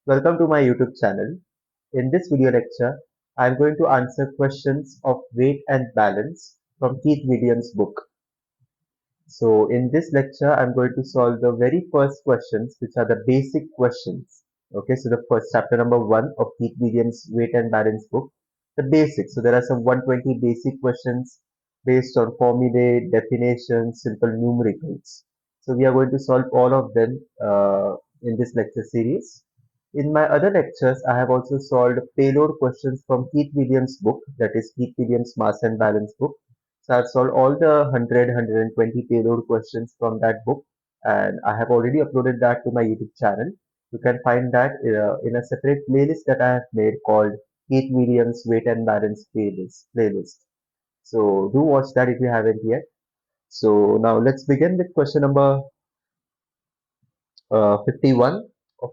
Welcome to my YouTube channel. In this video lecture, I am going to answer questions of weight and balance from Keith Williams' book. So in this lecture, I'm going to solve the very first questions, which are the basic questions. Okay, so the first chapter number 1 of Keith Williams' weight and balance book, the basics. So there are some 120 basic questions based on formulae, definitions, simple numericals. So we are going to solve all of them in this lecture series. In my other lectures, I have also solved payload questions from Keith Williams' book, that is Keith Williams' Mass and Balance book. So I've solved all the 120 payload questions from that book, and I have already uploaded that to my YouTube channel. You can find that in a separate playlist that I have made called Keith Williams Weight and Balance playlist. So do watch that if you haven't yet. So now let's begin with question number 51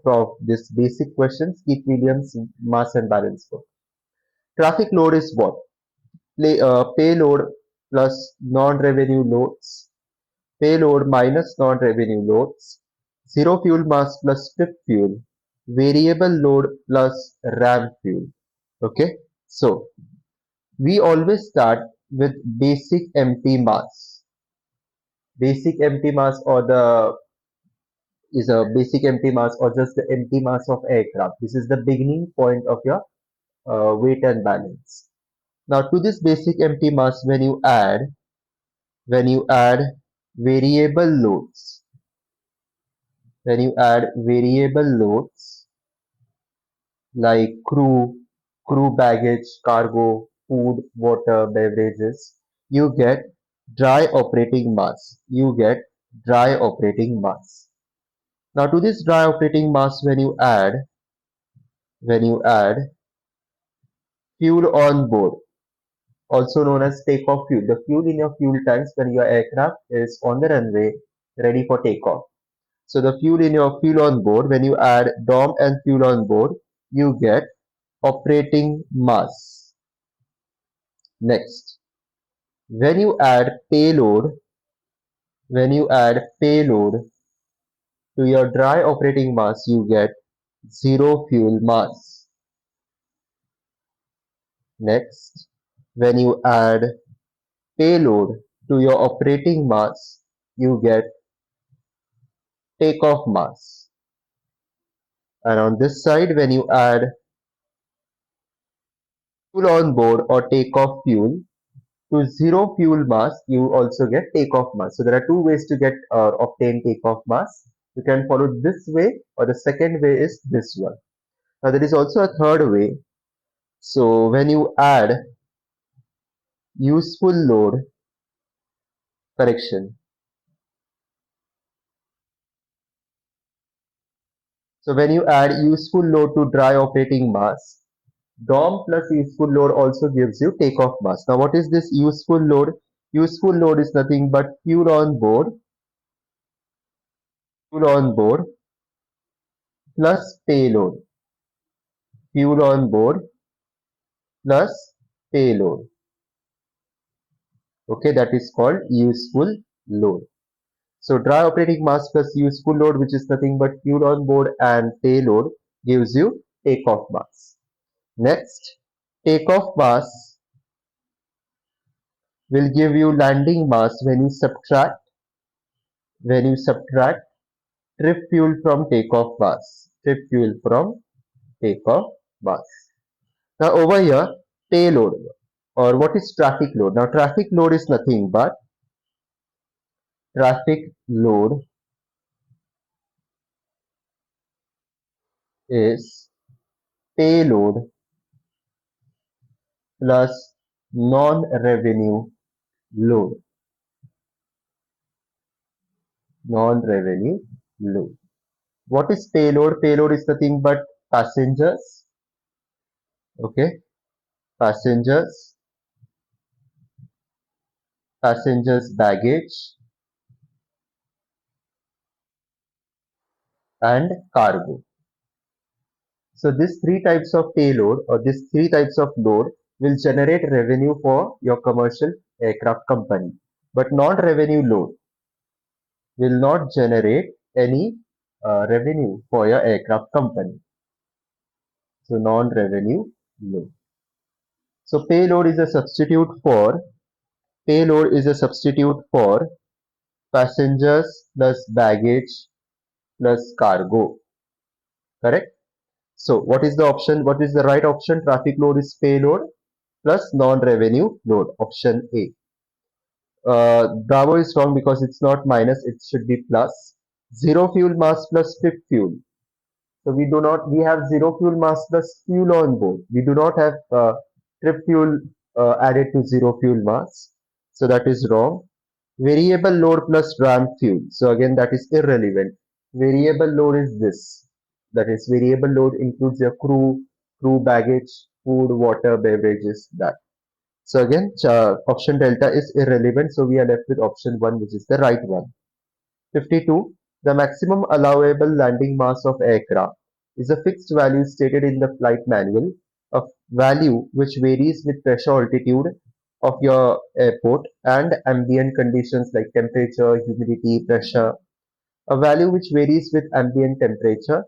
of this basic questions, Keith Williams Mass and Balance book. Traffic load is what? Payload plus non-revenue loads, payload minus non-revenue loads, zero fuel mass plus trip fuel, variable load plus RAM fuel. Okay, so we always start with basic empty mass. Basic empty mass or the is a basic empty mass or just the empty mass of aircraft. This is the beginning point of your weight and balance. Now to this basic empty mass, when you add variable loads, when you add variable loads like crew baggage, cargo, food, water, beverages, you get dry operating mass. You get dry operating mass. Now to this dry operating mass, when you add fuel on board, also known as takeoff fuel, the fuel in your fuel tanks when your aircraft is on the runway ready for takeoff. So the fuel in your fuel on board, when you add DOM and fuel on board, you get operating mass. Next, when you add payload, when you add payload to your dry operating mass, you get zero fuel mass. Next, when you add payload to your operating mass, you get takeoff mass. And on this side, when you add fuel on board or takeoff fuel to zero fuel mass, you also get takeoff mass. So there are two ways to get obtain takeoff mass. You can follow this way, or the second way is this one. Now there is also a third way. So when you add useful load correction, so when you add useful load to dry operating mass, DOM plus useful load also gives you takeoff mass. Now what is this useful load? Useful load is nothing but fuel on board plus payload. Fuel on board plus payload. Okay, that is called useful load. So dry operating mass plus useful load, which is nothing but fuel on board and payload, gives you takeoff mass. Next, takeoff mass will give you landing mass when you subtract trip fuel from takeoff mass. Trip fuel from takeoff mass. Now over here, payload, or what is traffic load? Now traffic load is nothing but traffic load is payload plus non-revenue load. Non-revenue load. What is payload? Payload is nothing but passengers. Okay, passengers, passengers baggage and cargo. So these three types of payload or these three types of load will generate revenue for your commercial aircraft company. But non-revenue load will not generate any revenue for your aircraft company. So non-revenue load. So payload is a substitute for passengers plus baggage plus cargo. Correct? So what is the option? What is the right option? Traffic load is payload plus non-revenue load. Option A. Bravo is wrong because it's not minus, it should be plus. Zero fuel mass plus trip fuel. So we have zero fuel mass plus fuel on board. We do not have trip fuel added to zero fuel mass. So that is wrong. Variable load plus ramp fuel. So again, that is irrelevant. Variable load is this. That is variable load includes your crew baggage, food, water, beverages, that. So again, option delta is irrelevant. So we are left with option 1, which is the right one. 52. The maximum allowable landing mass of aircraft is a fixed value stated in the flight manual, a value which varies with pressure altitude of your airport and ambient conditions like temperature, humidity, pressure, a value which varies with ambient temperature,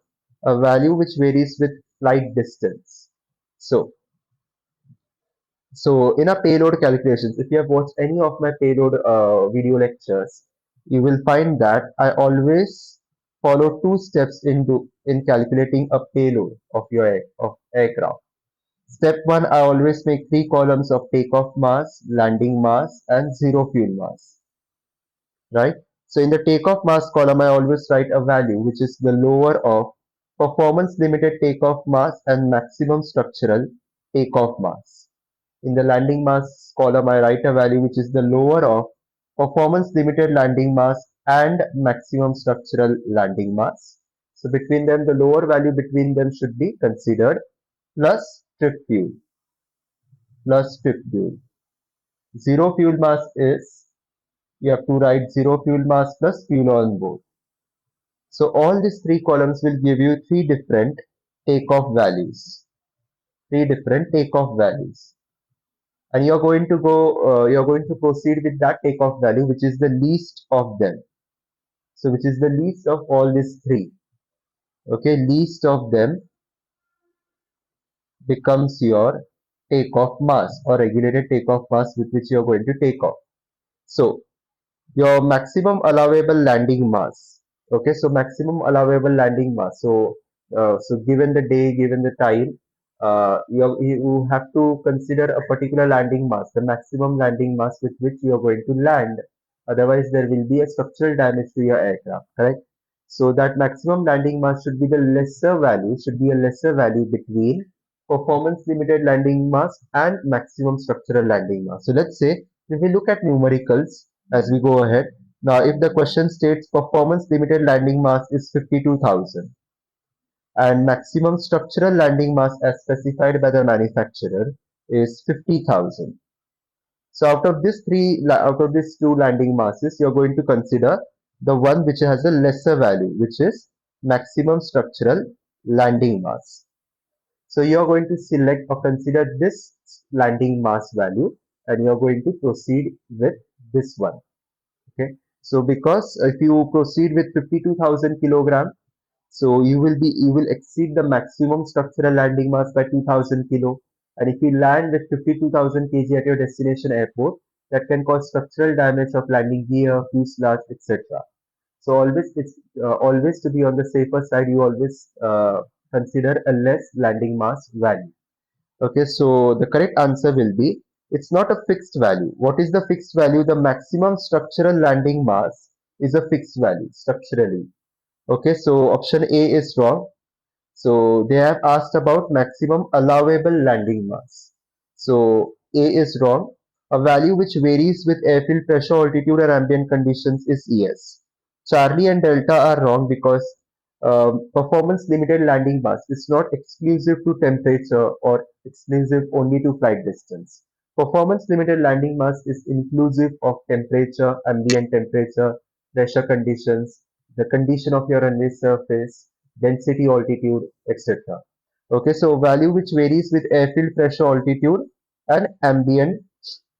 a value which varies with flight distance. So in a payload calculations, if you have watched any of my payload video lectures, you will find that I always follow two steps in calculating a payload of your aircraft. Step one, I always make three columns of takeoff mass, landing mass, and zero fuel mass. Right? So in the takeoff mass column, I always write a value which is the lower of performance limited takeoff mass and maximum structural takeoff mass. In the landing mass column, I write a value which is the lower of performance limited landing mass and maximum structural landing mass. So between them, the lower value between them should be considered plus trip fuel. Plus trip fuel. Zero fuel mass is, you have to write zero fuel mass plus fuel on board. So all these three columns will give you three different takeoff values. Three different takeoff values. And you're going to proceed with that takeoff value, which is the least of them. So which is the least of all these three. Okay, least of them becomes your takeoff mass or regulated takeoff mass with which you're going to take off. So your maximum allowable landing mass. Okay, so maximum allowable landing mass. So given the day, given the time, you have to consider a particular landing mass, the maximum landing mass with which you are going to land. Otherwise, there will be a structural damage to your aircraft, correct? So that maximum landing mass should be the lesser value, should be a lesser value between performance limited landing mass and maximum structural landing mass. So let's say if we look at numericals as we go ahead. Now, if the question states performance limited landing mass is 52,000 and maximum structural landing mass as specified by the manufacturer is 50,000. So out of these two landing masses, you're going to consider the one which has a lesser value, which is maximum structural landing mass. So you're going to select or consider this landing mass value and you're going to proceed with this one. Okay. So because if you proceed with 52,000 kilogram, so you will exceed the maximum structural landing mass by 2,000 kilo. And if you land with 52,000 kg at your destination airport, that can cause structural damage of landing gear, fuselage, etc. So always to be on the safer side, you always consider a less landing mass value. Okay, so the correct answer will be, it's not a fixed value. What is the fixed value? The maximum structural landing mass is a fixed value structurally. Okay, so option A is wrong. So they have asked about maximum allowable landing mass. So A is wrong. A value which varies with airfield pressure, altitude, and ambient conditions is ES. Charlie and Delta are wrong because performance limited landing mass is not exclusive to temperature or exclusive only to flight distance. Performance limited landing mass is inclusive of temperature, ambient temperature, pressure conditions, the condition of your runway surface, density, altitude, etc. Okay, so value which varies with airfield pressure, altitude, and ambient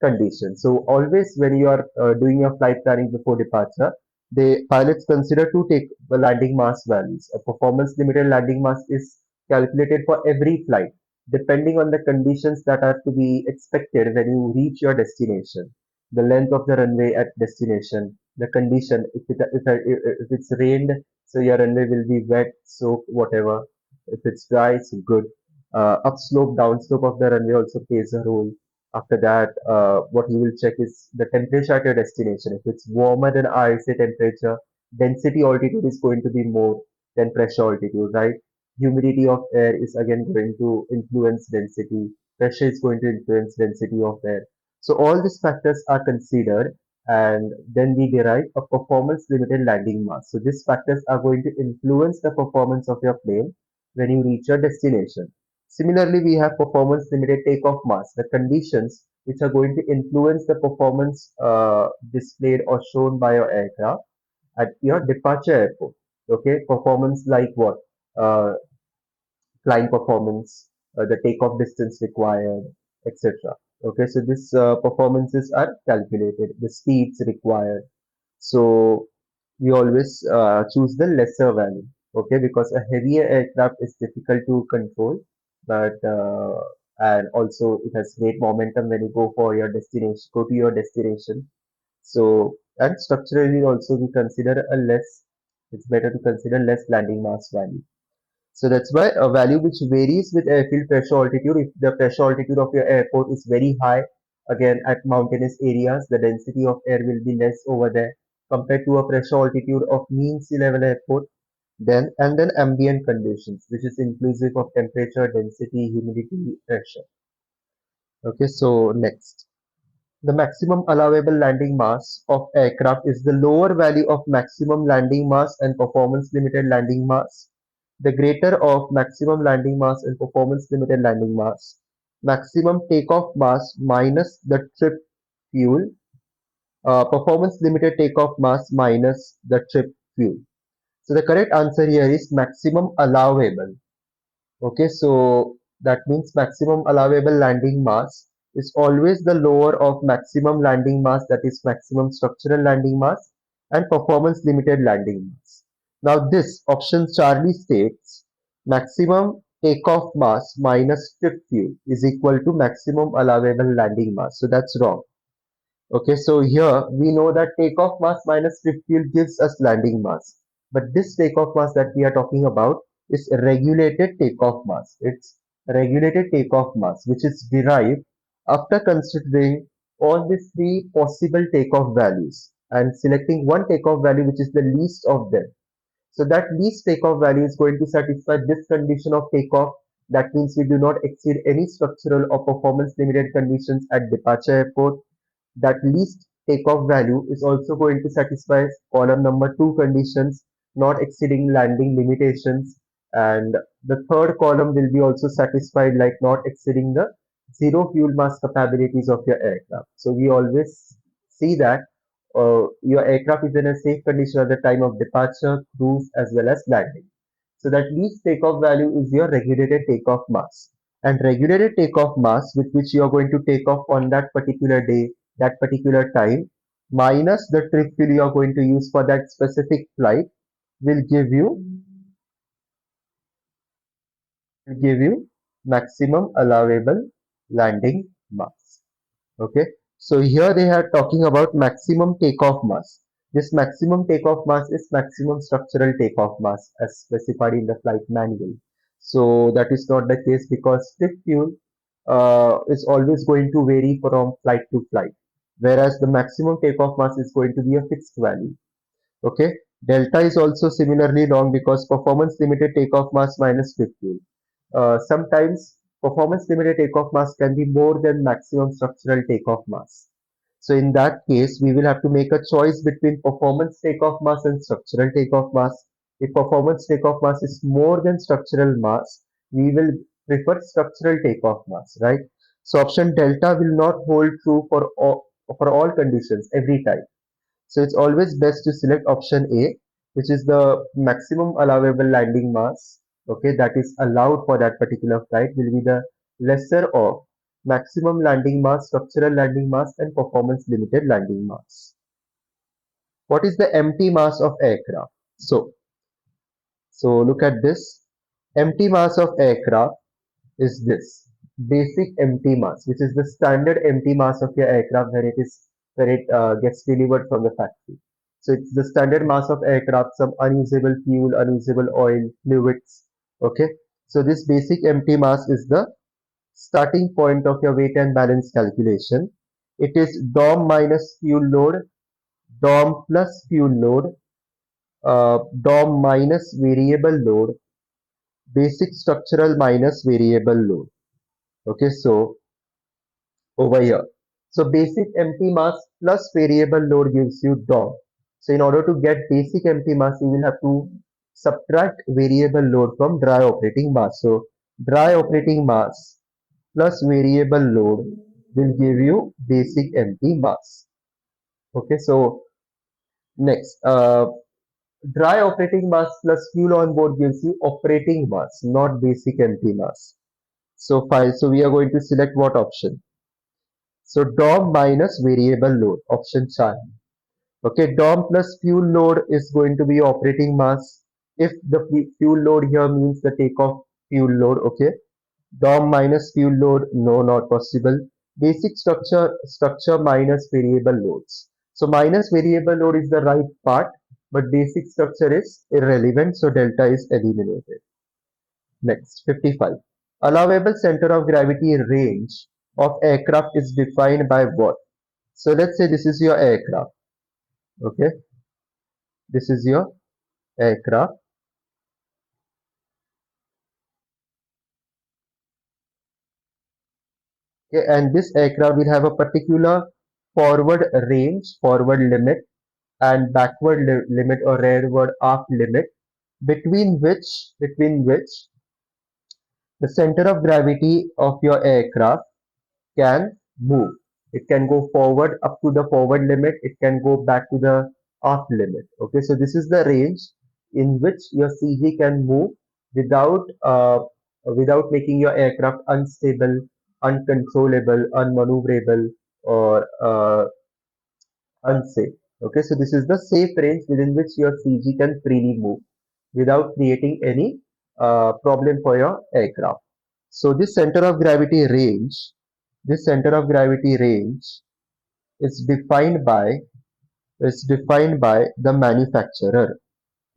conditions. So always when you are doing your flight planning before departure, the pilots consider to take the landing mass values. A performance limited landing mass is calculated for every flight, depending on the conditions that are to be expected when you reach your destination. The length of the runway at destination, the condition, if it's rained, so your runway will be wet, soaked, whatever. If it's dry, it's good. Upslope, downslope of the runway also plays a role. After that, what you will check is the temperature at your destination. If it's warmer than RSA temperature, density altitude is going to be more than pressure altitude, right? Humidity of air is again going to influence density. Pressure is going to influence density of air. So all these factors are considered, and then we derive a performance limited landing mass. So these factors are going to influence the performance of your plane when you reach your destination. Similarly, we have performance limited takeoff mass, the conditions which are going to influence the performance displayed or shown by your aircraft at your departure airport. Okay, performance like what? Uh, Flying performance, the takeoff distance required, etc. Okay, so these performances are calculated, the speeds required. So we always choose the lesser value, okay, because a heavier aircraft is difficult to control, but and also it has great momentum when you go for your destination, go to your destination. So and structurally also we consider a less. It's better to consider less landing mass value. So that's why a value which varies with airfield pressure altitude. If the pressure altitude of your airport is very high, again at mountainous areas, the density of air will be less over there compared to a pressure altitude of mean sea level airport. Then ambient conditions, which is inclusive of temperature, density, humidity, pressure. Okay, so next. The maximum allowable landing mass of aircraft is the lower value of maximum landing mass and performance limited landing mass, the greater of maximum landing mass and performance limited landing mass, maximum takeoff mass minus the trip fuel, performance limited takeoff mass minus the trip fuel. So the correct answer here is maximum allowable. Okay, so that means maximum allowable landing mass is always the lower of maximum landing mass, that is maximum structural landing mass, and performance limited landing mass. Now this option Charlie states maximum takeoff mass minus trip fuel is equal to maximum allowable landing mass. So that's wrong. Okay, so here we know that takeoff mass minus trip fuel gives us landing mass. But this takeoff mass that we are talking about is regulated takeoff mass. It's regulated takeoff mass, which is derived after considering all these three possible takeoff values and selecting one takeoff value which is the least of them. So that least takeoff value is going to satisfy this condition of takeoff. That means we do not exceed any structural or performance limited conditions at departure airport. That least takeoff value is also going to satisfy column number 2 conditions, not exceeding landing limitations, and the third column will be also satisfied, like not exceeding the zero fuel mass capabilities of your aircraft. So we always see that your aircraft is in a safe condition at the time of departure, cruise, as well as landing. So that least takeoff value is your regulated takeoff mass. And regulated takeoff mass with which you are going to take off on that particular day, that particular time, minus the trip fuel you are going to use for that specific flight will give you maximum allowable landing mass. Okay, so here they are talking about maximum takeoff mass. This maximum takeoff mass is maximum structural takeoff mass as specified in the flight manual. So that is not the case because stick fuel is always going to vary from flight to flight, whereas the maximum takeoff mass is going to be a fixed value. Okay, delta is also similarly wrong because performance limited takeoff mass minus stick fuel. Sometimes performance limited takeoff mass can be more than maximum structural takeoff mass. So in that case, we will have to make a choice between performance takeoff mass and structural takeoff mass. If performance takeoff mass is more than structural mass, we will prefer structural takeoff mass, right? So option delta will not hold true for all conditions every time. So it's always best to select option A, which is the maximum allowable landing mass. Okay, that is allowed for that particular flight will be the lesser of maximum landing mass, structural landing mass, and performance limited landing mass. What is the empty mass of aircraft? So look at this. Empty mass of aircraft is this basic empty mass, which is the standard empty mass of your aircraft when it gets delivered from the factory. So it's the standard mass of aircraft, some unusable fuel, unusable oil, fluids. Okay. So this basic empty mass is the starting point of your weight and balance calculation. It is DOM minus fuel load, DOM plus fuel load, DOM minus variable load, basic structural minus variable load. Okay, so over here. So basic empty mass plus variable load gives you DOM. So in order to get basic empty mass, you will have to subtract variable load from dry operating mass. So dry operating mass plus variable load will give you basic empty mass. Okay, so next, dry operating mass plus fuel on board gives you operating mass, not basic empty mass. So fine, so we are going to select what option? So DOM minus variable load, option 4. Okay, DOM plus fuel load is going to be operating mass. If the fuel load here means the takeoff fuel load, okay. DOM minus fuel load, no, not possible. Basic structure minus variable loads. So minus variable load is the right part, but basic structure is irrelevant, so delta is eliminated. Next, 55. Allowable center of gravity range of aircraft is defined by what? So let's say this is your aircraft. Okay, this is your aircraft. Okay, and this aircraft will have a particular forward range, forward limit, and backward limit or rearward aft limit between which the center of gravity of your aircraft can move. It can go forward up to the forward limit, it can go back to the aft limit. Okay, so this is the range in which your CG can move without without making your aircraft unstable, uncontrollable, unmaneuverable, or unsafe. Okay, so this is the safe range within which your CG can freely move without creating any problem for your aircraft. So this center of gravity range is defined by the manufacturer.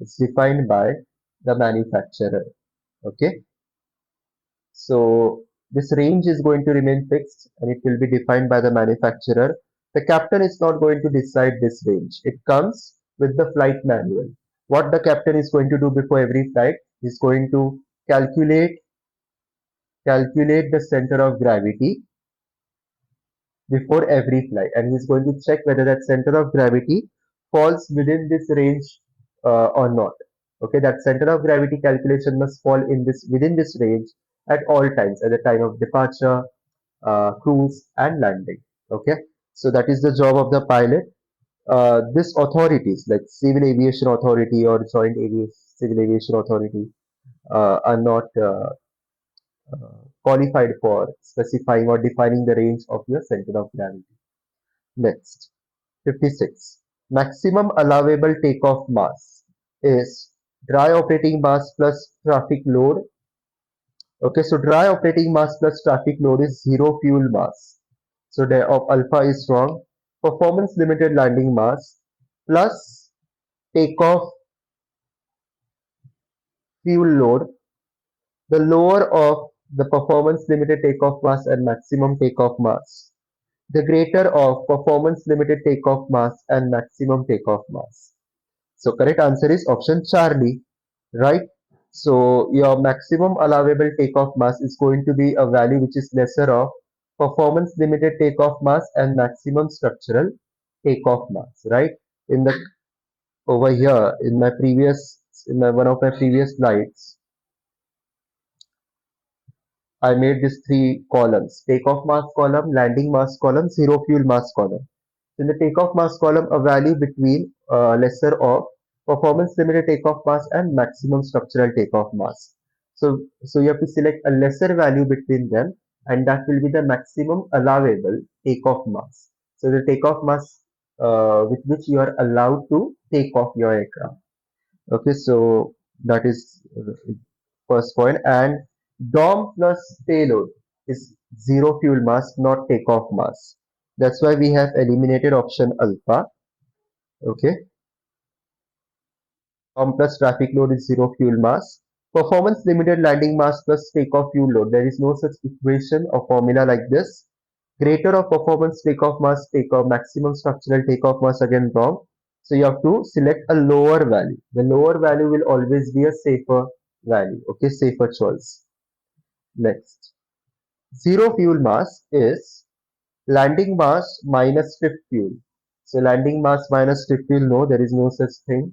It's defined by the manufacturer. Okay, so this range is going to remain fixed and it will be defined by the manufacturer. The captain is not going to decide this range. It comes with the flight manual. What the captain is going to do before every flight is going to calculate calculate the center of gravity before every flight, and he's going to check whether that center of gravity falls within this range or not. Okay, that center of gravity calculation must fall in this within this range at all times, at the time of departure, cruise, and landing. Okay, so that is the job of the pilot. This authorities like Civil Aviation Authority or Civil Aviation Authority are not qualified for specifying or defining the range of your center of gravity. Next, 56. Maximum allowable takeoff mass is dry operating mass plus traffic load. Okay, so dry operating mass plus traffic load is zero fuel mass. So the of alpha is wrong. Performance limited landing mass plus takeoff fuel load. The lower of the performance limited takeoff mass and maximum takeoff mass, the greater of performance limited takeoff mass and maximum takeoff mass. So correct answer is option Charlie, right? So your maximum allowable takeoff mass is going to be a value which is lesser of performance limited takeoff mass and maximum structural takeoff mass, right? In the over here in my one of my previous slides, I made these three columns: takeoff mass column, landing mass column, zero fuel mass column. In the takeoff mass column, a value between lesser of performance limited takeoff mass and maximum structural takeoff mass. So you have to select a lesser value between them, and that will be the maximum allowable takeoff mass. So the takeoff mass with which you are allowed to take off your aircraft. Okay, so that is First point. And DOM plus payload is zero fuel mass, not takeoff mass. That's why we have eliminated option alpha. Okay. DOM plus traffic load is zero fuel mass. Performance limited landing mass plus takeoff fuel load. There is no such equation or formula like this. Greater of performance takeoff mass, takeoff maximum structural takeoff mass, again wrong. So you have to select a lower value. The lower value will always be a safer value. Okay, safer choice. Next. Zero fuel mass is landing mass minus trip fuel. So landing mass minus trip fuel, no, there is no such thing.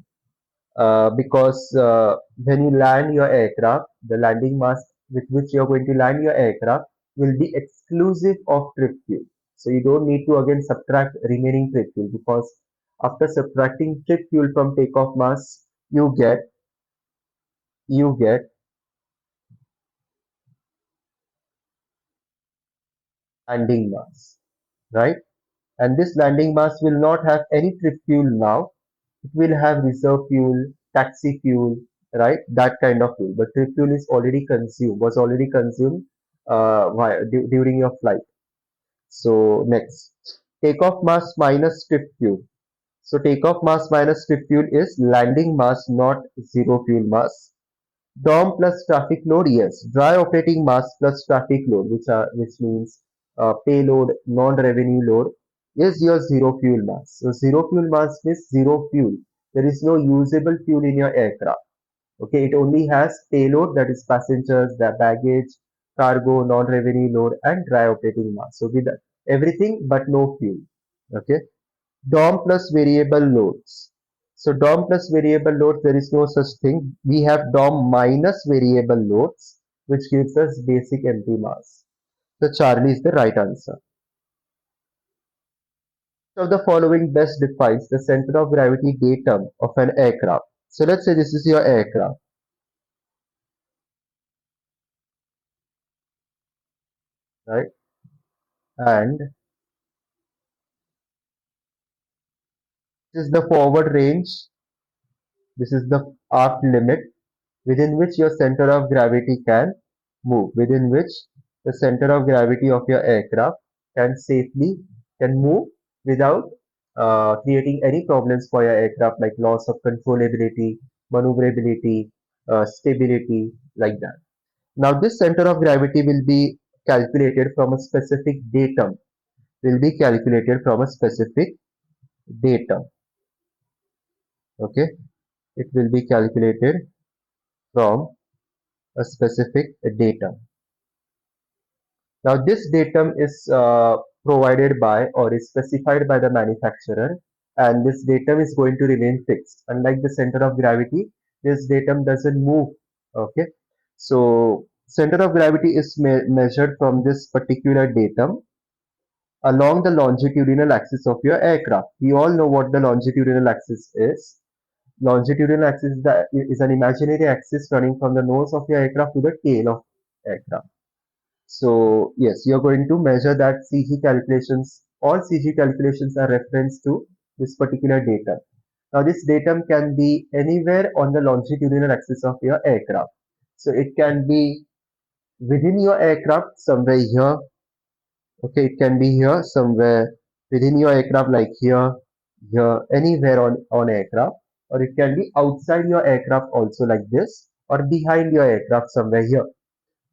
Because when you land your aircraft, the landing mass with which you are going to land your aircraft will be exclusive of trip fuel. So you don't need to again subtract remaining trip fuel, because after subtracting trip fuel from takeoff mass, you get landing mass, right? And this landing mass will not have any trip fuel now. It will have reserve fuel, taxi fuel, right? That kind of fuel. But trip fuel is already consumed, was already consumed during your flight. So next, takeoff mass minus trip fuel. So takeoff mass minus trip fuel is landing mass, not zero fuel mass. DOM plus traffic load, yes. Dry operating mass plus traffic load, which means payload, non-revenue load, is your zero fuel mass. So zero fuel mass means zero fuel. There is no usable fuel in your aircraft. Okay, it only has payload, that is passengers, the baggage, cargo, non-revenue load, and dry operating mass. So with everything but no fuel. Okay. DOM plus variable loads. So DOM plus variable loads, there is no such thing. We have DOM minus variable loads, which gives us basic empty mass. So Charlie is the right answer. So the following best defines the center of gravity datum of an aircraft. So let's say this is your aircraft, right? And this is the forward range. This is the aft limit within which your center of gravity can move, within which the center of gravity of your aircraft can safely can move without creating any problems for your aircraft, like loss of controllability, maneuverability, stability, like that. Now this center of gravity will be calculated from a specific datum, will be calculated from a specific datum. Okay, it will be calculated from a specific datum. Now, this datum is provided by or is specified by the manufacturer, and this datum is going to remain fixed. Unlike the center of gravity, this datum doesn't move. Okay, so center of gravity is measured from this particular datum along the longitudinal axis of your aircraft. We all know what the longitudinal axis is. Longitudinal axis is an imaginary axis running from the nose of your aircraft to the tail of aircraft. So yes, you're going to measure that CG calculations. All CG calculations are reference to this particular datum. Now this datum can be anywhere on the longitudinal axis of your aircraft. So it can be within your aircraft somewhere here. Okay, it can be here somewhere within your aircraft, like here, anywhere on aircraft, or it can be outside your aircraft also, like this, or behind your aircraft somewhere here.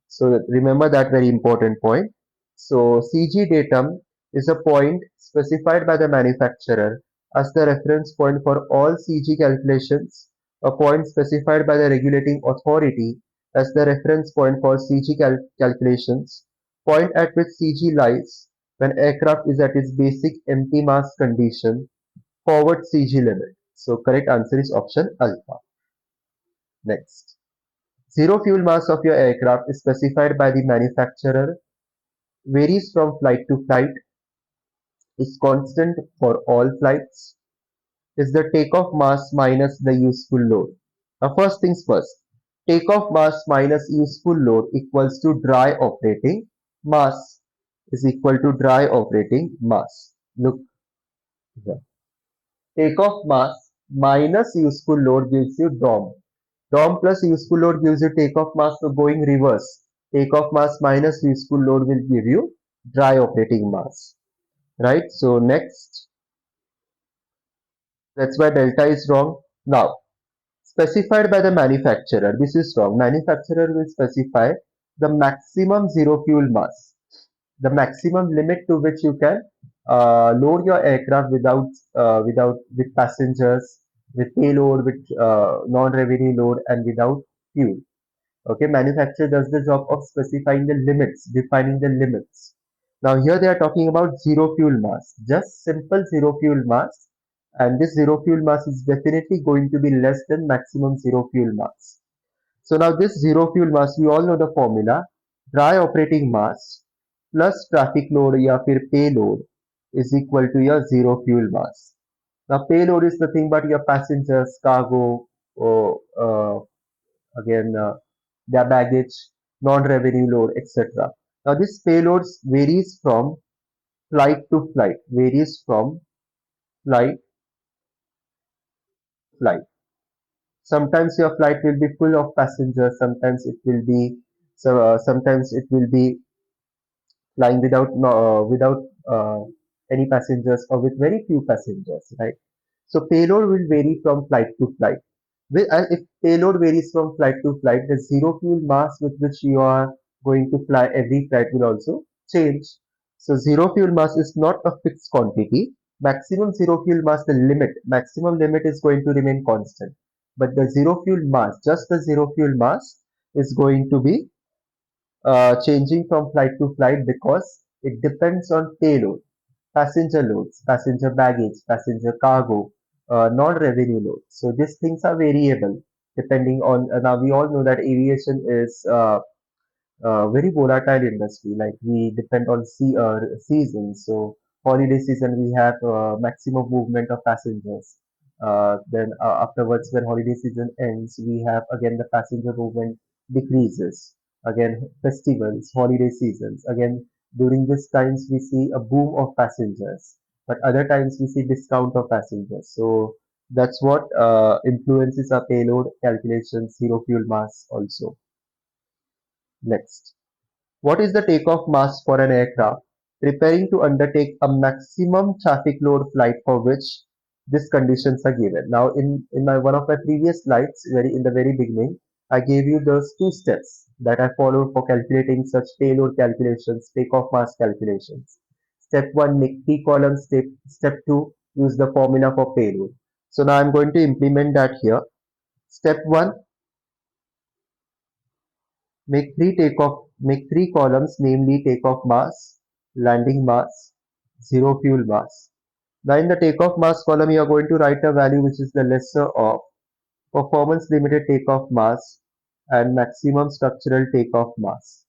So remember that very important point. So CG datum is a point specified by the manufacturer as the reference point for all CG calculations, a point specified by the regulating authority as the reference point for CG calculations, point at which CG lies when aircraft is at its basic empty mass condition, forward CG limit. So correct answer is option alpha. Next. Zero fuel mass of your aircraft is specified by the manufacturer, varies from flight to flight, is constant for all flights, is the takeoff mass minus the useful load. Now, first things first, takeoff mass minus useful load equals to dry operating mass is equal to dry operating mass. Look here. Takeoff mass minus useful load gives you DOM. Dom plus useful load gives you takeoff mass, so going reverse. Takeoff mass minus useful load will give you dry operating mass, right? So next, that's why delta is wrong. Now, specified by the manufacturer, this is wrong. Manufacturer will specify the maximum zero fuel mass, the maximum limit to which you can load your aircraft without with passengers, with payload, with non-revenue load, and without fuel. Okay, manufacturer does the job of specifying the limits, defining the limits. Now here they are talking about zero fuel mass, just simple zero fuel mass, and this zero fuel mass is definitely going to be less than maximum zero fuel mass. So now this zero fuel mass, we all know the formula, dry operating mass plus traffic load या फिर payload is equal to your zero fuel mass. Now payload is nothing but your passengers, cargo, or again their baggage, non-revenue load, etc. Now this payloads varies from flight to flight, varies from flight to flight. Sometimes your flight will be full of passengers, sometimes it will be sometimes it will be flying without uh, any passengers or with very few passengers, right? So payload will vary from flight to flight. If payload varies from flight to flight, the zero fuel mass with which you are going to fly every flight will also change. So zero fuel mass is not a fixed quantity. Maximum zero fuel mass, the limit, maximum limit is going to remain constant. But the zero fuel mass, just the zero fuel mass is going to be changing from flight to flight because it depends on payload, passenger loads, passenger baggage, passenger cargo, non-revenue loads. So these things are variable depending on. Now we all know that aviation is very volatile industry. Like we depend on seasons. So holiday season we have maximum movement of passengers. Then afterwards, when holiday season ends, we have again the passenger movement decreases. Again, festivals, holiday seasons. Again, during these times we see a boom of passengers, but other times we see discount of passengers. So that's what influences our payload calculations, zero fuel mass also. Next. What is the takeoff mass for an aircraft preparing to undertake a maximum traffic load flight for which these conditions are given? Now, in my one of my previous slides, very in the very beginning, I gave you those two steps that I followed for calculating such payload calculations, takeoff mass calculations. Step one, make three columns. Step two, use the formula for payload. So now I'm going to implement that here. Step one, make three columns, namely takeoff mass, landing mass, zero fuel mass. Now in the takeoff mass column, you are going to write a value which is the lesser of performance limited takeoff mass and maximum structural takeoff mass.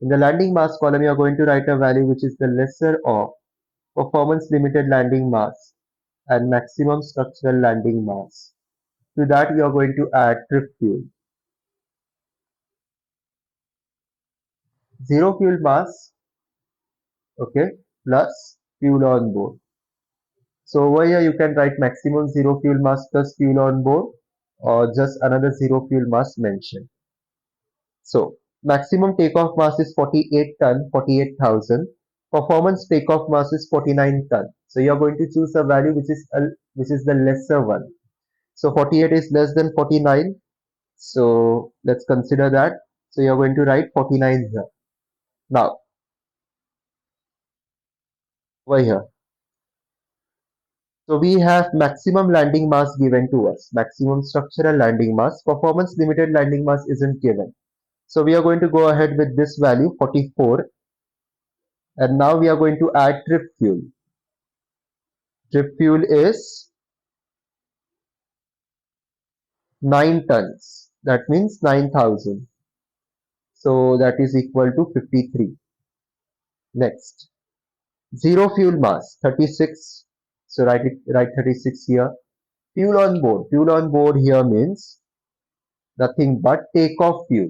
In the landing mass column, you are going to write a value which is the lesser of performance limited landing mass and maximum structural landing mass. To that, you are going to add trip fuel. Zero fuel mass, okay, plus fuel on board. So over here you can write maximum zero fuel mass plus fuel on board or just another zero fuel mass mentioned. So maximum takeoff mass is 48 ton, 48,000. Performance takeoff mass is 49 ton. So you are going to choose a value which is the lesser one. So 48 is less than 49. So let's consider that. So you are going to write 49 here. Now over here. So we have maximum landing mass given to us, maximum structural landing mass. Performance limited landing mass isn't given. So we are going to go ahead with this value 44, and now we are going to add trip fuel. Trip fuel is 9 tons. That means 9,000. So that is equal to 53. Next, zero fuel mass 36. So write 36 here. Fuel on board. Fuel on board here means nothing but takeoff fuel.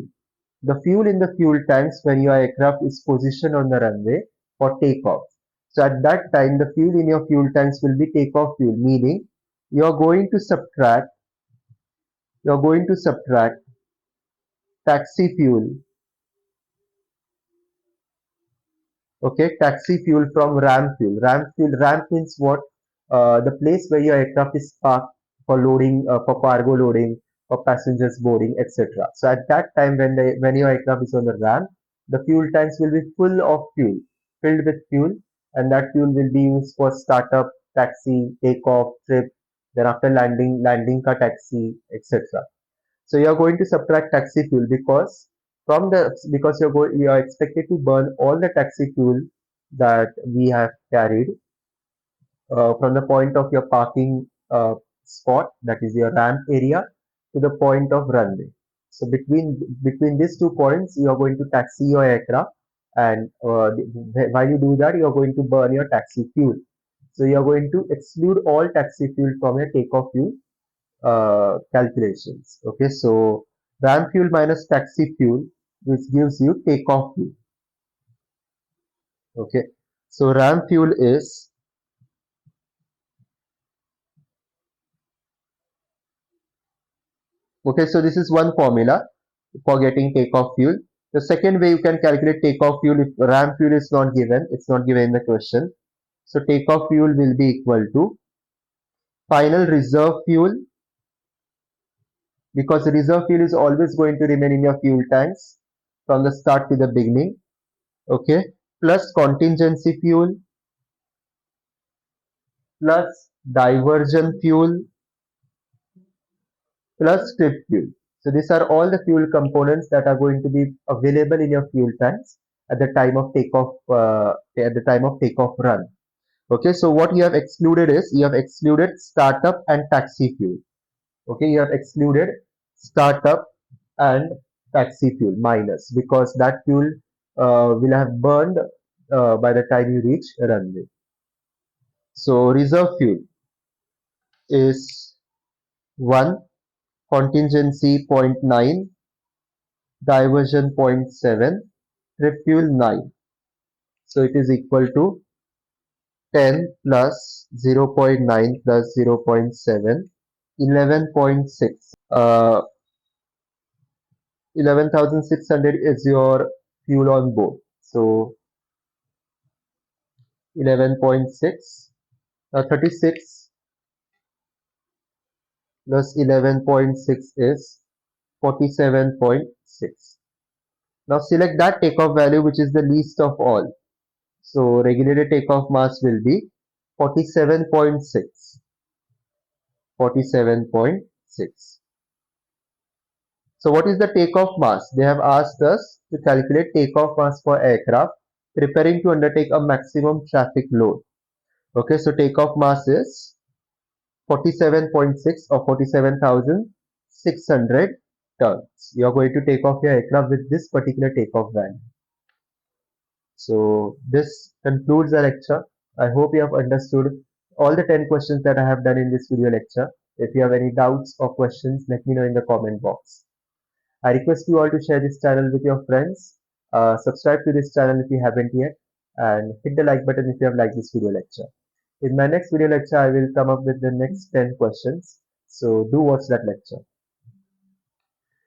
The fuel in the fuel tanks when your aircraft is positioned on the runway for takeoff. So at that time, the fuel in your fuel tanks will be takeoff fuel, meaning you are going to subtract You're going to subtract taxi fuel. Okay, taxi fuel from ramp fuel. Ramp means what? The place where your aircraft is parked for loading, for cargo loading, for passengers boarding, etc. So at that time, when your aircraft is on the ramp, the fuel tanks will be full of fuel, filled with fuel, and that fuel will be used for startup, taxi, takeoff, trip, then after landing ka taxi, etc. So you are going to subtract taxi fuel because you are expected to burn all the taxi fuel that we have carried from the point of your parking spot, that is your ramp area, to the point of runway. So between these 2 points, you are going to taxi your aircraft, and while you do that, you are going to burn your taxi fuel. So you are going to exclude all taxi fuel from your takeoff fuel calculations. Okay, so RAM fuel minus taxi fuel, which gives you takeoff fuel. Okay, so RAM fuel is, okay, so this is one formula for getting takeoff fuel. The second way you can calculate takeoff fuel if RAM fuel is not given, it's not given in the question. So takeoff fuel will be equal to final reserve fuel, because the reserve fuel is always going to remain in your fuel tanks from the start to the beginning. Okay, plus contingency fuel plus diversion fuel plus trip fuel. So these are all the fuel components that are going to be available in your fuel tanks at the time of takeoff run. Okay, so what you have excluded is you have excluded startup and taxi fuel. Okay, you have excluded startup and taxi fuel minus, because that fuel will have burned by the time you reach runway. So reserve fuel is 1, contingency zero point 0.9, diversion zero point 0.7, trip fuel 9. So it is equal to 10 plus 0.9 plus 0.7, 11.6. 11,600 is your fuel on board. So 11.6, 36 plus 11.6 is 47.6. Now select that takeoff value which is the least of all. So regulated takeoff mass will be 47.6. 47.6. So what is the takeoff mass? They have asked us to calculate takeoff mass for aircraft preparing to undertake a maximum traffic load. Okay, so takeoff mass is 47.6 or 47,600 tons. You are going to take off your aircraft with this particular takeoff value. So this concludes the lecture. I hope you have understood all the 10 questions that I have done in this video lecture. If you have any doubts or questions, let me know in the comment box. I request you all to share this channel with your friends. Subscribe to this channel if you haven't yet, and hit the like button if you have liked this video lecture. In my next video lecture, I will come up with the next 10 questions. So do watch that lecture.